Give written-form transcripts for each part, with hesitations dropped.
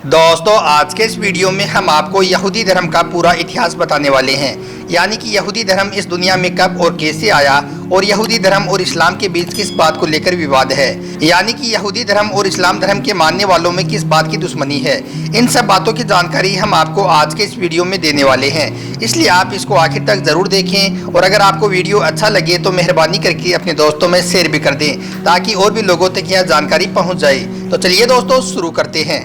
दोस्तों आज के इस वीडियो में हम आपको यहूदी धर्म का पूरा इतिहास बताने वाले हैं, यानी कि यहूदी धर्म इस दुनिया में कब और कैसे आया और यहूदी धर्म और इस्लाम के बीच किस बात को लेकर विवाद है, यानी कि यहूदी धर्म और इस्लाम धर्म के मानने वालों में किस बात की दुश्मनी है। इन सब बातों की जानकारी हम आपको आज के इस वीडियो में देने वाले हैं, इसलिए आप इसको आखिर तक ज़रूर देखें और अगर आपको वीडियो अच्छा लगे तो मेहरबानी करके अपने दोस्तों में शेयर भी कर दें ताकि और भी लोगों तक यह जानकारी पहुँच जाए। तो चलिए दोस्तों शुरू करते हैं।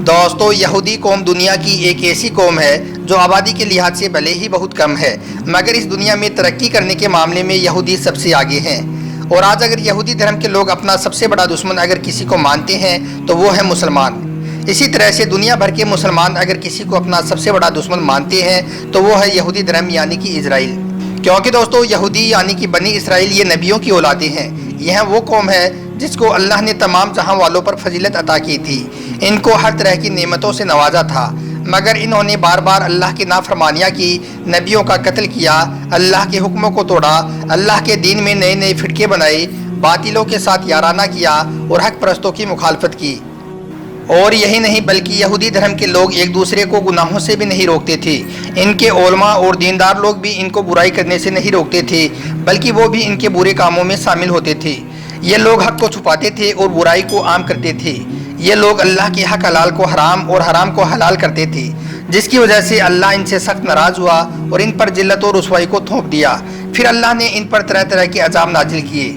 दोस्तों यहूदी कौम दुनिया की एक ऐसी कौम है जो आबादी के लिहाज से भले ही बहुत कम है, मगर इस दुनिया में तरक्की करने के मामले में यहूदी सबसे आगे हैं। और आज अगर यहूदी धर्म के लोग अपना सबसे बड़ा दुश्मन अगर किसी को मानते हैं तो वो है मुसलमान। इसी तरह से दुनिया भर के मुसलमान अगर किसी को अपना सबसे बड़ा दुश्मन मानते हैं तो वो है यहूदी धर्म यानी कि इजराइल। क्योंकि दोस्तों यहूदी यानी कि बनी इसराइल ये नबियों की औलादे हैं। यह वो कौम है जिसको अल्लाह ने तमाम जहां वालों पर फजीलत अता की थी, इनको हर तरह की नेमतों से नवाजा था, मगर इन्होंने बार बार अल्लाह की नाफरमानियाँ की, नबियों का कत्ल किया, अल्लाह के हुक्मों को तोड़ा, अल्लाह के दीन में नए नए फिटके बनाए, बातिलों के साथ याराना किया और हक परस्तों की मुखालफत की। और यही नहीं बल्कि यहूदी धर्म के लोग एक दूसरे को गुनाहों से भी नहीं रोकते थे। इनके उलमा और दीनदार लोग भी इनको बुराई करने से नहीं रोकते थे, बल्कि वो भी इनके बुरे कामों में शामिल होते थे। ये लोग हक को छुपाते थे और बुराई को आम करते थे। ये लोग अल्लाह के हक हलाल को हराम और हराम को हलाल करते थे, जिसकी वजह से अल्लाह इनसे सख्त नाराज हुआ और इन पर जिल्लत और रुसवाई को थोप दिया। फिर अल्लाह ने इन पर तरह तरह के अजाब नाजिल किए।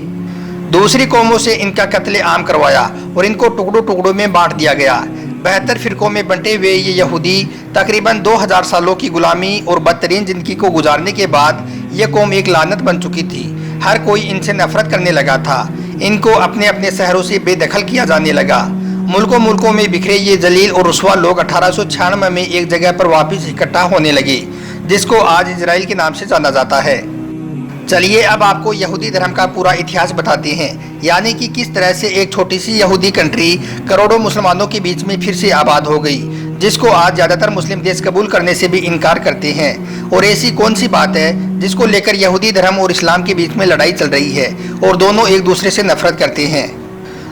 दूसरी कौमों से इनका कत्ले आम करवाया और इनको टुकड़ों टुकड़ों में बांट दिया गया। 72 फिरकों में बंटे हुए ये यहूदी तकरीबन 2000 सालों की गुलामी और बदतरीन जिंदगी को गुजारने के बाद ये कौम एक लानत बन चुकी थी। हर कोई इनसे नफरत करने लगा था। इनको अपने अपने शहरों से बेदखल किया जाने लगा। मुल्कों मुल्कों में बिखरे ये जलील और रुस्वा लोग 1896 में एक जगह पर वापस इकट्ठा होने लगे, जिसको आज इजराइल के नाम से जाना जाता है। चलिए अब आपको यहूदी धर्म का पूरा इतिहास बताते हैं, यानी कि किस तरह से एक छोटी सी यहूदी कंट्री करोड़ों मुसलमानों के बीच में फिर से आबाद हो गई, जिसको आज ज़्यादातर मुस्लिम देश कबूल करने से भी इनकार करते हैं। और ऐसी कौन सी बात है जिसको लेकर यहूदी धर्म और इस्लाम के बीच में लड़ाई चल रही है और दोनों एक दूसरे से नफरत करते हैं।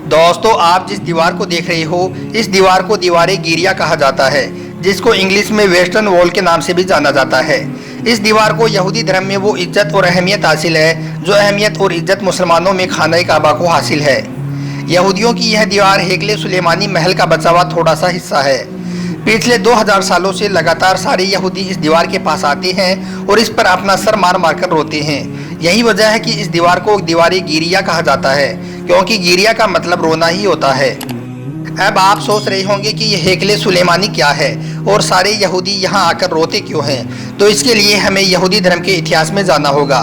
दोस्तों आप जिस दीवार को देख रहे हो, इस दीवार को दीवार गिरिया कहा जाता है, जिसको इंग्लिश में वेस्टर्न वॉल के नाम से भी जाना जाता है। इस दीवार को यहूदी धर्म में वो इज्जत और अहमियत हासिल है जो अहमियत और इज्जत मुसलमानों में खाना काबा को हासिल है। यहूदियों की यह दीवार हेकले सुलेमानी महल का बचा हुआ थोड़ा सा हिस्सा है। पिछले 2000 सालों से लगातार सारे यहूदी इस दीवार के पास आते हैं और इस पर अपना सर मार मार कर रोते हैं। यही वजह है कि इस दीवार को दीवार गिरिया कहा जाता है, क्योंकि गिरिया का मतलब रोना ही होता है। अब आप सोच रहे होंगे कि यह हेकले सुलेमानी क्या है और सारे यहूदी यहाँ आकर रोते क्यों हैं, तो इसके लिए हमें यहूदी धर्म के इतिहास में जाना होगा।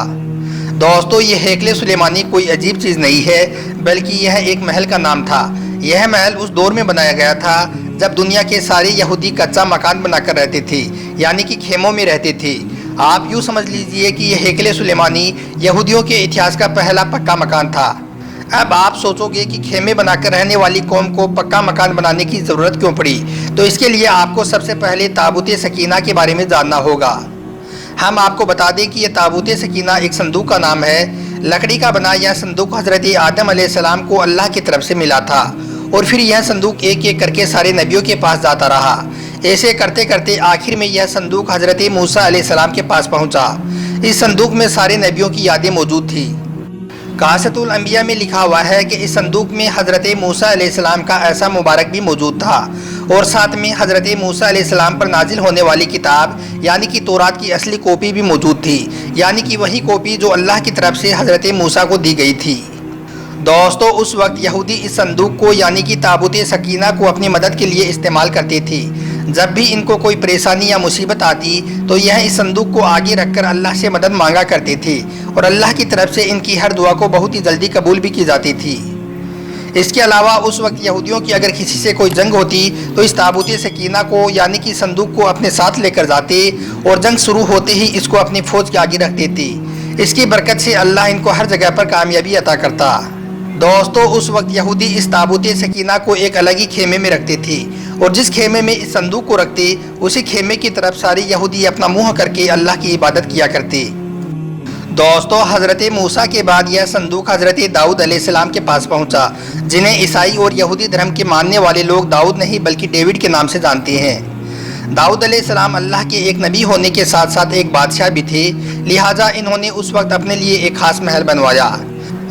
दोस्तों ये हेकले सुलेमानी कोई अजीब चीज़ नहीं है, बल्कि यह एक महल का नाम था। यह महल उस दौर में बनाया गया था जब दुनिया के सारे यहूदी कच्चा मकान बनाकर रहते थे, यानी कि खेमों में रहते थे। आप यूँ समझ लीजिए कि यह हेकले सुलेमानी यहूदियों के इतिहास का पहला पक्का मकान था। अब आप सोचोगे कि खेमे बनाकर रहने वाली कौम को पक्का मकान बनाने की ज़रूरत क्यों पड़ी, तो इसके लिए आपको सबसे पहले ताबूत सकीना के बारे में जानना होगा। हम आपको बता दें कि यह ताबूत सकीना एक संदूक का नाम है। लकड़ी का बना यह संदूक हज़रत आदम अलैहिस्सलाम को अल्लाह की तरफ से मिला था और फिर यह संदूक एक एक करके सारे नबियों के पास जाता रहा। ऐसे करते करते आखिर में यह संदूक हज़रत मूसा अलैहिस्सलाम के पास पहुंचा। इस संदूक में सारे नबियों की यादें मौजूद थी। कासतुल अंबिया में लिखा हुआ है कि इस संदूक में हज़रत मूसा अलैहिस्सलाम का ऐसा मुबारक भी मौजूद था और साथ में हज़रत मूसा अलैहिस्सलाम पर नाजिल होने वाली किताब यानी कि तौरात की असली कॉपी भी मौजूद थी, यानी कि वही कॉपी जो अल्लाह की तरफ से हज़रत मूसा को दी गई थी। दोस्तों उस वक्त यहूदी इस संदूक को यानी कि ताबूत सकीना को अपनी मदद के लिए इस्तेमाल करते थे। जब भी इनको कोई परेशानी या मुसीबत आती तो यह इस संदूक को आगे रखकर अल्लाह से मदद मांगा करते थे और अल्लाह की तरफ से इनकी हर दुआ को बहुत ही जल्दी कबूल भी की जाती थी। इसके अलावा उस वक्त यहूदियों की अगर किसी से कोई जंग होती तो इस ताबूत सकीना को यानी कि संदूक को अपने साथ लेकर जाते और जंग शुरू होते ही इसको अपनी फ़ौज के आगे रखते थे। इसकी बरकत से अल्लाह इनको हर जगह पर कामयाबी अता करता। दोस्तों उस वक्त यहूदी इस ताबूत सकीना को एक अलग ही खेमे में रखते थे और जिस खेमे में इस संदूक को रखते उसी खेमे की तरफ सारे यहूदी अपना मुंह करके अल्लाह की इबादत किया करते। دوستو حضرت موسیٰ کے بعد یہ صندوق حضرت داؤد علیہ السلام کے پاس پہنچا، جنہیں عیسائی اور یہودی دھرم کے ماننے والے لوگ داؤد نہیں بلکہ ڈیوڈ کے نام سے جانتے ہیں۔ داؤد علیہ السلام اللہ کے ایک نبی ہونے کے ساتھ ساتھ ایک بادشاہ بھی تھے، لہٰذا انہوں نے اس وقت اپنے لیے ایک خاص محل بنوایا۔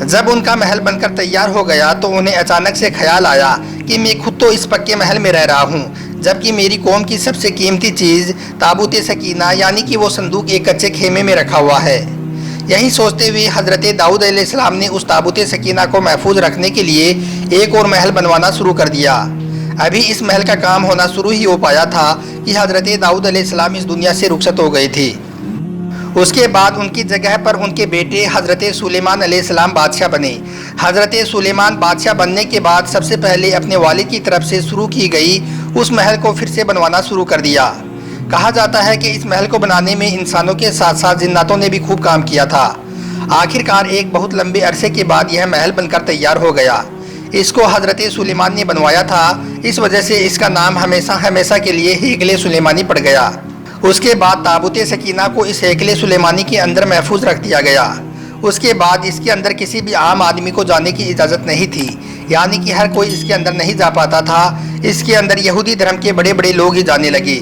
جب ان کا محل بن کر تیار ہو گیا تو انہیں اچانک سے خیال آیا کہ میں خود تو اس پکے محل میں رہ رہا ہوں، جبکہ میری قوم کی سب سے قیمتی چیز تابوت سکینہ یعنی کہ وہ صندوق ایک کچے خیمے میں رکھا ہوا ہے۔ یہی سوچتے ہوئے حضرت داؤد علیہ السلام نے اس تابوت سکینہ کو محفوظ رکھنے کے لیے ایک اور محل بنوانا شروع کر دیا۔ ابھی اس محل کا کام ہونا شروع ہی ہو پایا تھا کہ حضرت داؤد علیہ السلام اس دنیا سے رخصت ہو گئے تھے۔ اس کے بعد ان کی جگہ پر ان کے بیٹے حضرت سلیمان علیہ السلام بادشاہ بنے۔ حضرت سلیمان بادشاہ بننے کے بعد سب سے پہلے اپنے والد کی طرف سے شروع کی گئی اس محل کو پھر سے بنوانا شروع کر دیا۔ کہا جاتا ہے کہ اس محل کو بنانے میں انسانوں کے ساتھ ساتھ جناتوں نے بھی خوب کام کیا تھا۔ آخرکار ایک بہت لمبے عرصے کے بعد یہ محل بن کر تیار ہو گیا۔ اس کو حضرت سلیمان نے بنوایا تھا، اس وجہ سے اس کا نام ہمیشہ کے لیے ہیکل سلیمانی پڑ گیا۔ اس کے بعد تابوت سکینہ کو اس ہیکل سلیمانی کے اندر محفوظ رکھ دیا گیا۔ اس کے بعد اس کے اندر کسی بھی عام آدمی کو جانے کی اجازت نہیں تھی، یعنی کہ ہر کوئی اس کے اندر نہیں جا پاتا تھا۔ اس کے اندر یہودی دھرم کے بڑے بڑے لوگ ہی جانے لگے۔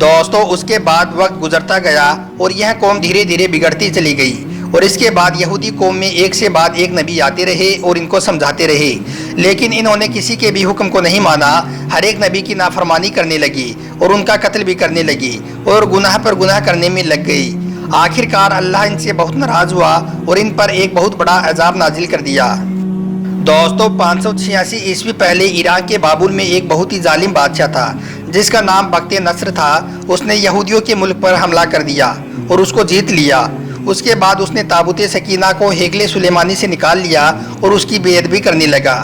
دوستو اس کے بعد وقت گزرتا گیا اور یہ قوم دھیرے دھیرے بگڑتی چلی گئی، اور اس کے بعد یہودی قوم میں ایک سے بعد ایک نبی آتے رہے اور ان کو سمجھاتے رہے، لیکن انہوں نے کسی کے بھی حکم کو نہیں مانا۔ ہر ایک نبی کی نافرمانی کرنے لگی اور ان کا قتل بھی کرنے لگی اور گناہ پر گناہ کرنے میں لگ گئی۔ آخرکار اللہ ان سے بہت ناراض ہوا اور ان پر ایک بہت بڑا عذاب نازل کر دیا۔ دوستو 586 عیسوی پہلے ایران کے بابل میں ایک بہت ہی ظالم بادشاہ تھا جس کا نام بخت نصر تھا۔ اس نے یہودیوں کے ملک پر حملہ کر دیا اور اس کو جیت لیا۔ اس کے بعد اس نے تابوت سکینہ کو ہیکل سلیمانی سے نکال لیا اور اس کی بے ادبی کرنے لگا،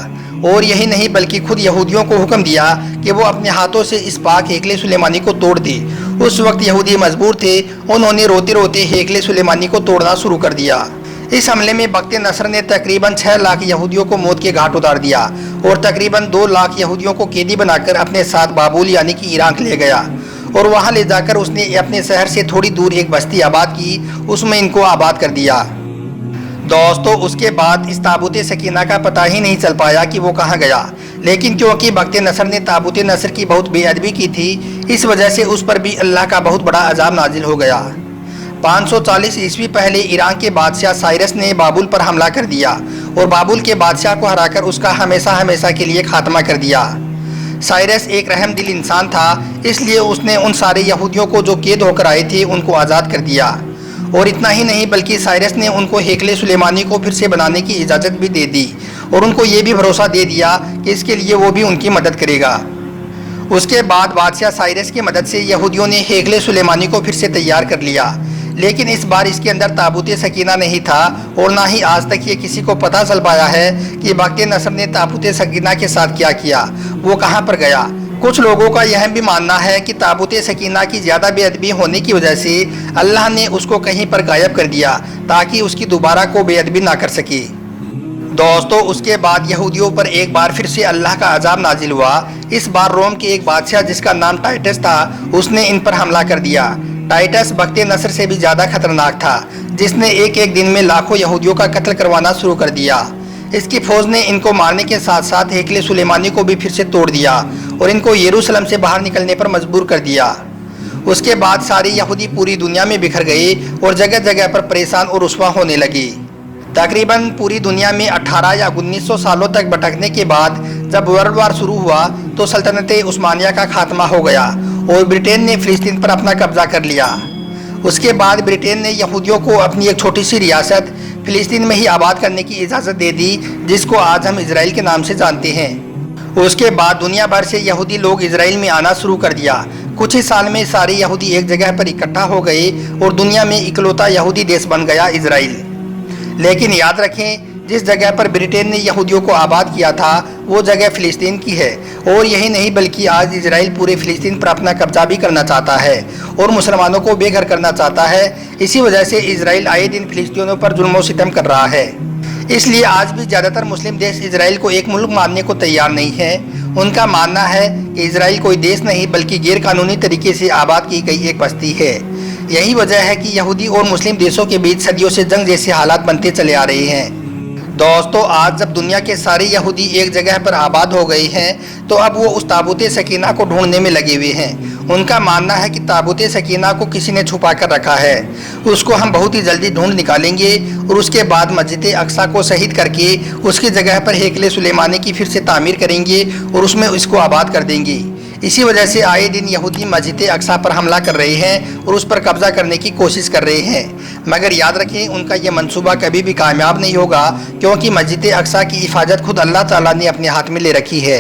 اور یہی نہیں بلکہ خود یہودیوں کو حکم دیا کہ وہ اپنے ہاتھوں سے اس پاک ہیکل سلیمانی کو توڑ دے۔ اس وقت یہودی مجبور تھے، انہوں نے روتے روتے ہیکل سلیمانی کو توڑنا شروع کر دیا۔ اس حملے میں بخت نصر نے تقریباً 6 لاکھ یہودیوں کو موت کے گھاٹ اتار دیا اور تقریباً 2 لاکھ یہودیوں کو قیدی بنا کر اپنے ساتھ بابل یعنی کہ ایران لے گیا، اور وہاں لے جا کر اس نے اپنے شہر سے تھوڑی دور ایک بستی آباد کی، اس میں ان کو آباد کر دیا۔ دوستو اس کے بعد اس تابوت سکینہ کا پتہ ہی نہیں چل پایا کہ وہ کہاں گیا، لیکن کیونکہ بخت نصر نے تابوت نصر کی بہت بے ادبی کی تھی، اس وجہ سے اس پر بھی اللہ کا بہت بڑا عذاب نازل ہو گیا۔ 540 عیسوی پہلے ایران کے بادشاہ سائرس نے بابل پر حملہ کر دیا اور بابل کے بادشاہ کو ہرا کر اس کا ہمیشہ کے لیے خاتمہ کر دیا۔ سائرس ایک رحم دل انسان تھا، اس لیے اس نے ان سارے یہودیوں کو جو قید ہو کر آئے تھے ان کو آزاد کر دیا، اور اتنا ہی نہیں بلکہ سائرس نے ان کو ہیکل سلیمانی کو پھر سے بنانے کی اجازت بھی دے دی، اور ان کو یہ بھی بھروسہ دے دیا کہ اس کے لیے وہ بھی ان کی مدد کرے گا۔ اس کے بعد بادشاہ سائرس کی مدد سے یہودیوں نے ہیکل سلیمانی کو پھر سے تیار کر لیا، لیکن اس بار اس کے اندر تابوت سکینہ نہیں تھا، اور نہ ہی آج تک یہ کسی کو پتہ چل پایا ہے کہ بخت نصر نے تابوت سکینہ کے ساتھ کیا کیا، وہ کہاں پر گیا۔ کچھ لوگوں کا یہ بھی ماننا ہے کہ تابوت سکینہ کی زیادہ بے ادبی ہونے کی وجہ سے اللہ نے اس کو کہیں پر غائب کر دیا تاکہ اس کی دوبارہ کو بے ادبی نہ کر سکے۔ دوستو اس کے بعد یہودیوں پر ایک بار پھر سے اللہ کا عذاب نازل ہوا۔ اس بار روم کے ایک بادشاہ جس کا نام ٹائٹس تھا، اس نے ان پر حملہ کر دیا۔ ٹائٹس بخت نصر سے بھی زیادہ خطرناک تھا، جس نے ایک دن میں لاکھوں یہودیوں کا قتل کروانا شروع کر دیا۔ اس کی فوج نے ان کو مارنے کے ساتھ ساتھ ہیکل سلیمانی کو بھی پھر سے توڑ دیا اور ان کو یروشلم سے باہر نکلنے پر مجبور کر دیا۔ اس کے بعد سارے یہودی پوری دنیا میں بکھر گئے اور جگہ جگہ پر پریشان اور رسوا ہونے لگے۔ تقریباً پوری دنیا میں 18 یا 1900 سالوں تک بھٹکنے کے بعد جب ورلڈ وار شروع ہوا تو سلطنت عثمانیہ کا خاتمہ ہو گیا اور برٹین نے فلسطین پر اپنا قبضہ کر لیا۔ اس کے بعد برٹین نے یہودیوں کو اپنی ایک چھوٹی سی ریاست فلسطین میں ہی آباد کرنے کی اجازت دے دی، جس کو آج ہم اسرائیل کے نام سے جانتے ہیں۔ اس کے بعد دنیا بھر سے یہودی لوگ اسرائیل میں آنا شروع کر دیا۔ کچھ ہی سال میں سارے یہودی ایک جگہ پر اکٹھا ہو گئے اور دنیا میں اکلوتا یہودی دیش بن گیا اسرائیل۔ لیکن یاد رکھیں، جس جگہ پر برٹین نے یہودیوں کو آباد کیا تھا وہ جگہ فلسطین کی ہے، اور یہی نہیں بلکہ آج اسرائیل پورے فلسطین پر اپنا قبضہ بھی کرنا چاہتا ہے اور مسلمانوں کو بے گھر کرنا چاہتا ہے۔ اسی وجہ سے اسرائیل آئے دن فلسطینیوں پر ظلم و ستم کر رہا ہے۔ اس لیے آج بھی زیادہ تر مسلم دیش اسرائیل کو ایک ملک ماننے کو تیار نہیں ہے۔ ان کا ماننا ہے کہ اسرائیل کوئی دیش نہیں بلکہ غیر قانونی طریقے سے آباد کی گئی ایک بستی ہے۔ यही वजह है कि यहूदी और मुस्लिम देशों के बीच सदियों से जंग जैसे हालात बनते चले आ रहे हैं। दोस्तों, आज जब दुनिया के सारे यहूदी एक जगह पर आबाद हो गए हैं तो अब वो उस ताबूत सकीना को ढूंढने में लगे हुए हैं। उनका मानना है कि ताबूत सकीना को किसी ने छुपा कर रखा है, उसको हम बहुत ही जल्दी ढूंढ निकालेंगे और उसके बाद मस्जिद अक्सा को शहीद करके उसकी जगह पर हेकले सुलेमानी की फिर से तामीर करेंगे और उसमें इसको आबाद कर देंगे। इसी वजह से आए दिन यहूदी मस्जिद अक्सा पर हमला कर रहे हैं और उस पर कब्जा करने की कोशिश कर रहे हैं। मगर याद रखें, उनका यह मंसूबा कभी भी कामयाब नहीं होगा, क्योंकि मस्जिद अक्सा की हिफाजत खुद अल्लाह ताला ने अपने हाथ में ले रखी है।